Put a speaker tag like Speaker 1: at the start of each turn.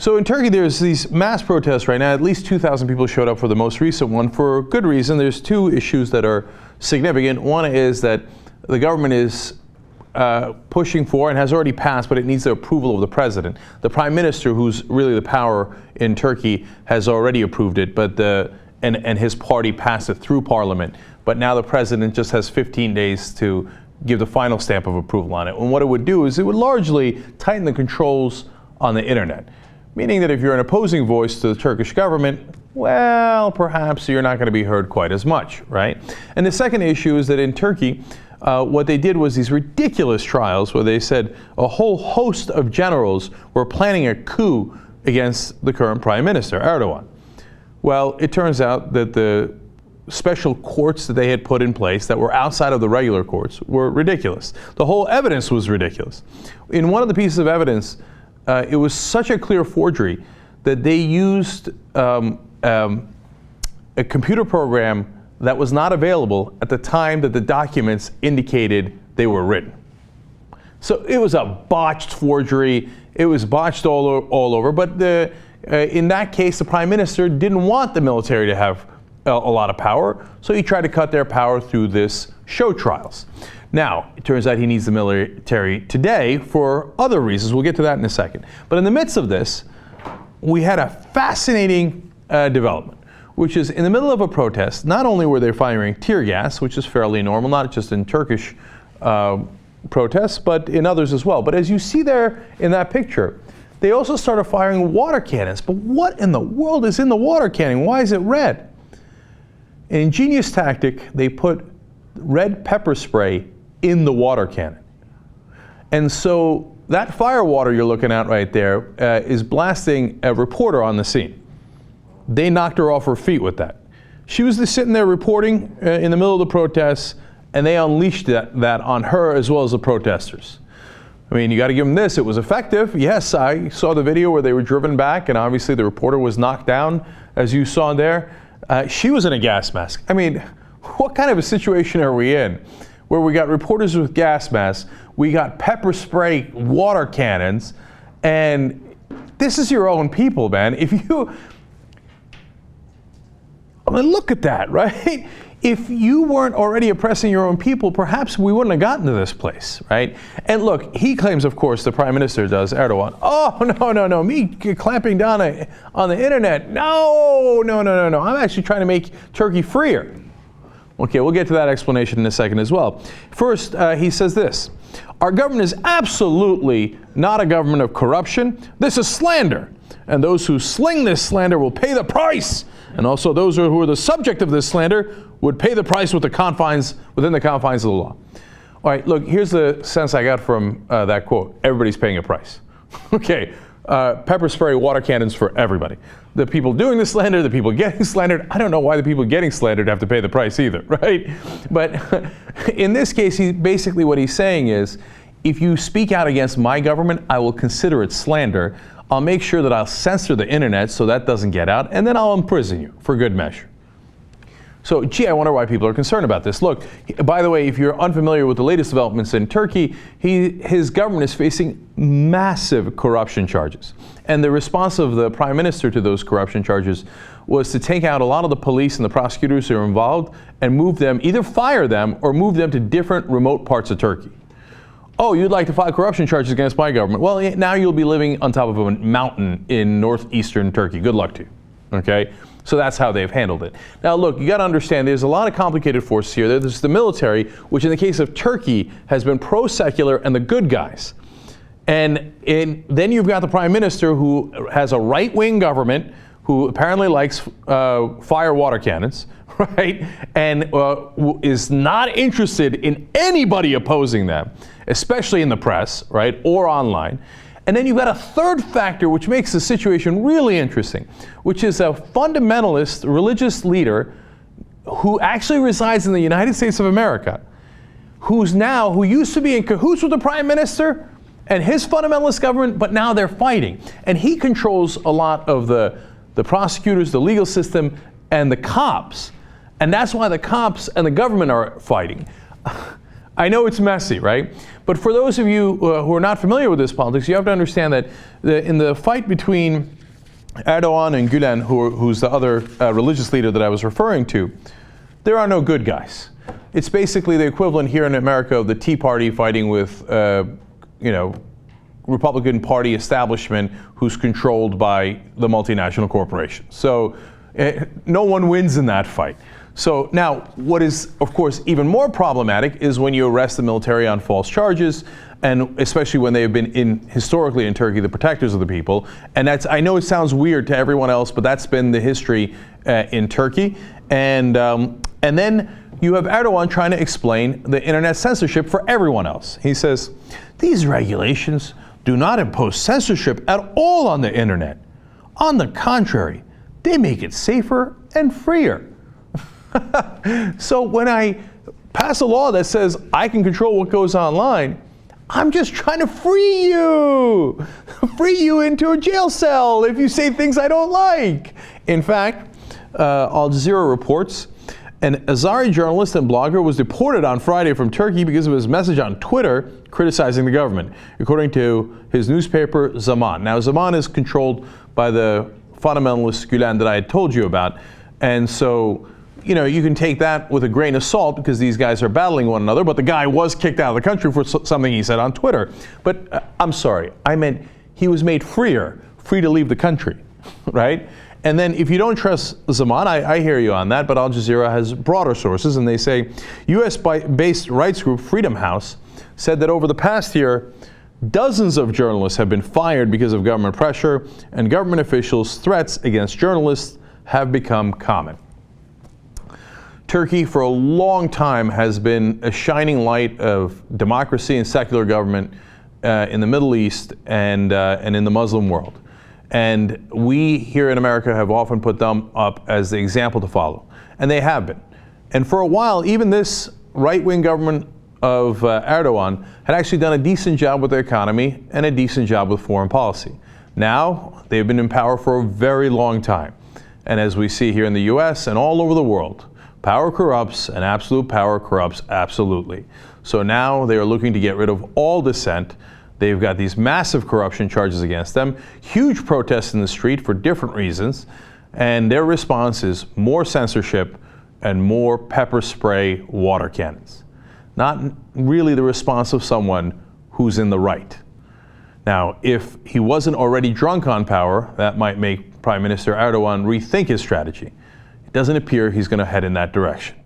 Speaker 1: So in Turkey, there's these mass protests right now. At least 2,000 people showed up for the most recent one for good reason. There's two issues that are significant. One is that the government is pushing for and has already passed, but it needs the approval of the president. The prime minister, who's really the power in Turkey, has already approved it, but and his party passed it through parliament. But now the president just has 15 days to give the final stamp of approval on it. And what it would do is it would largely tighten the controls on the internet, meaning that if you're an opposing voice to the Turkish government, well, perhaps you're not going to be heard quite as much, right? And the second issue is that in Turkey, what they did was these ridiculous trials where they said a whole host of generals were planning a coup against the current prime minister, Erdogan. Well, it turns out that the special courts that they had put in place that were outside of the regular courts were ridiculous. The whole evidence was ridiculous. In one of the pieces of evidence, it was such a clear forgery that they used a computer program that was not available at the time that the documents indicated they were written. So it was a botched forgery. It was botched all over. But in that case, the prime minister didn't want the military to have a lot of power, so he tried to cut their power through this show trials. Now, it turns out he needs the military today for other reasons. We'll get to that in a second. But in the midst of this, we had a fascinating development, which is in the middle of a protest, not only were they firing tear gas, which is fairly normal, not just in Turkish protests, but in others as well. But as you see there in that picture, they also started firing water cannons. But what in the world is in the water cannon? Why is it red? An ingenious tactic, they put red pepper spray in the water cannon. And so that fire water you're looking at right there is blasting a reporter on the scene. They knocked her off her feet with that. She was just sitting there reporting in the middle of the protests, and they unleashed that on her as well as the protesters. I mean, you got to give them this. It was effective. Yes, I saw the video where they were driven back, and obviously the reporter was knocked down, as you saw there. She was in a gas mask. I mean, what kind of a situation are we in where we got reporters with gas masks, we got pepper spray water cannons, and this is your own people, man. I mean, look at that, right? If you weren't already oppressing your own people, perhaps we wouldn't have gotten to this place, right? And look, he claims, of course, the prime minister does, Erdogan. Oh, no, me clamping down on the internet. No. I'm actually trying to make Turkey freer. Okay, we'll get to that explanation in a second as well. First, he says this: our government is absolutely not a government of corruption. This is slander. And those who sling this slander will pay the price. And also those who are the subject of this slander would pay the price within the confines of the law. All right, look, here's the sense I got from that quote. Everybody's paying a price. Okay, pepper spray water cannons for everybody. The people doing the slander, the people getting slandered. I don't know why the people getting slandered have to pay the price either, right? But in this case, basically what he's saying is, if you speak out against my government, I will consider it slander. I'll make sure that I'll censor the internet so that doesn't get out, and then I'll imprison you for good measure. So, gee, I wonder why people are concerned about this. Look, by the way, if you're unfamiliar with the latest developments in Turkey, his government is facing massive corruption charges. And the response of the prime minister to those corruption charges was to take out a lot of the police and the prosecutors who are involved and move them, either fire them or move them to different remote parts of Turkey. Oh, you'd like to file corruption charges against my government? Well, now you'll be living on top of a mountain in northeastern Turkey. Good luck to you. Okay? So that's how they've handled it. Now, look, you got to understand there's a lot of complicated forces here. There's the military, which in the case of Turkey has been pro-secular and the good guys. And then you've got the prime minister who has a right-wing government who apparently likes fire water cannons, right? And is not interested in anybody opposing them, especially in the press, right, or online. And then you've got a third factor which makes the situation really interesting, which is a fundamentalist religious leader who actually resides in the United States of America, who used to be in cahoots with the prime minister and his fundamentalist government, but now they're fighting. And he controls a lot of the prosecutors, the legal system, and the cops. And that's why the cops and the government are fighting. I know it's messy, right? But for those of you who are not familiar with this politics, you have to understand that in the fight between Erdogan and Gulan, who's the other religious leader that I was referring to, there are no good guys. It's basically the equivalent here in America of the Tea Party fighting with, Republican Party establishment who's controlled by the multinational corporations. So no one wins in that fight. So now, what is, of course, even more problematic is when you arrest the military on false charges, and especially when they've been historically in Turkey, the protectors of the people. And that's, I know it sounds weird to everyone else, but that's been the history in Turkey. And then you have Erdogan trying to explain the internet censorship for everyone else. He says, these regulations do not impose censorship at all on the internet. On the contrary, they make it safer and freer. So when I pass a law that says I can control what goes online, I'm just trying to free you into a jail cell if you say things I don't like. In fact, Al Jazeera reports an Azeri journalist and blogger was deported on Friday from Turkey because of his message on Twitter criticizing the government, according to his newspaper Zaman. Now, Zaman is controlled by the fundamentalist Gulan that I had told you about, and so you can take that with a grain of salt because these guys are battling one another, but the guy was kicked out of the country for something he said on Twitter. But I'm sorry, I meant he was made free to leave the country, right? And then if you don't trust Zaman, I hear you on that, but Al Jazeera has broader sources, and they say US-based rights group Freedom House said that over the past year, dozens of journalists have been fired because of government pressure, and government officials' threats against journalists have become common. Turkey, for a long time, has been a shining light of democracy and secular government in the Middle East and in the Muslim world. And we here in America have often put them up as the example to follow. And they have been. And for a while, even this right-wing government of Erdogan had actually done a decent job with the economy and a decent job with foreign policy. Now, they've been in power for a very long time. And as we see here in the US and all over the world, power corrupts, and absolute power corrupts absolutely. So now they are looking to get rid of all dissent. They've got these massive corruption charges against them, huge protests in the street for different reasons, and their response is more censorship and more pepper spray water cannons. Not really the response of someone who's in the right. Now, if he wasn't already drunk on power, that might make Prime Minister Erdogan rethink his strategy. It doesn't appear he's going to head in that direction.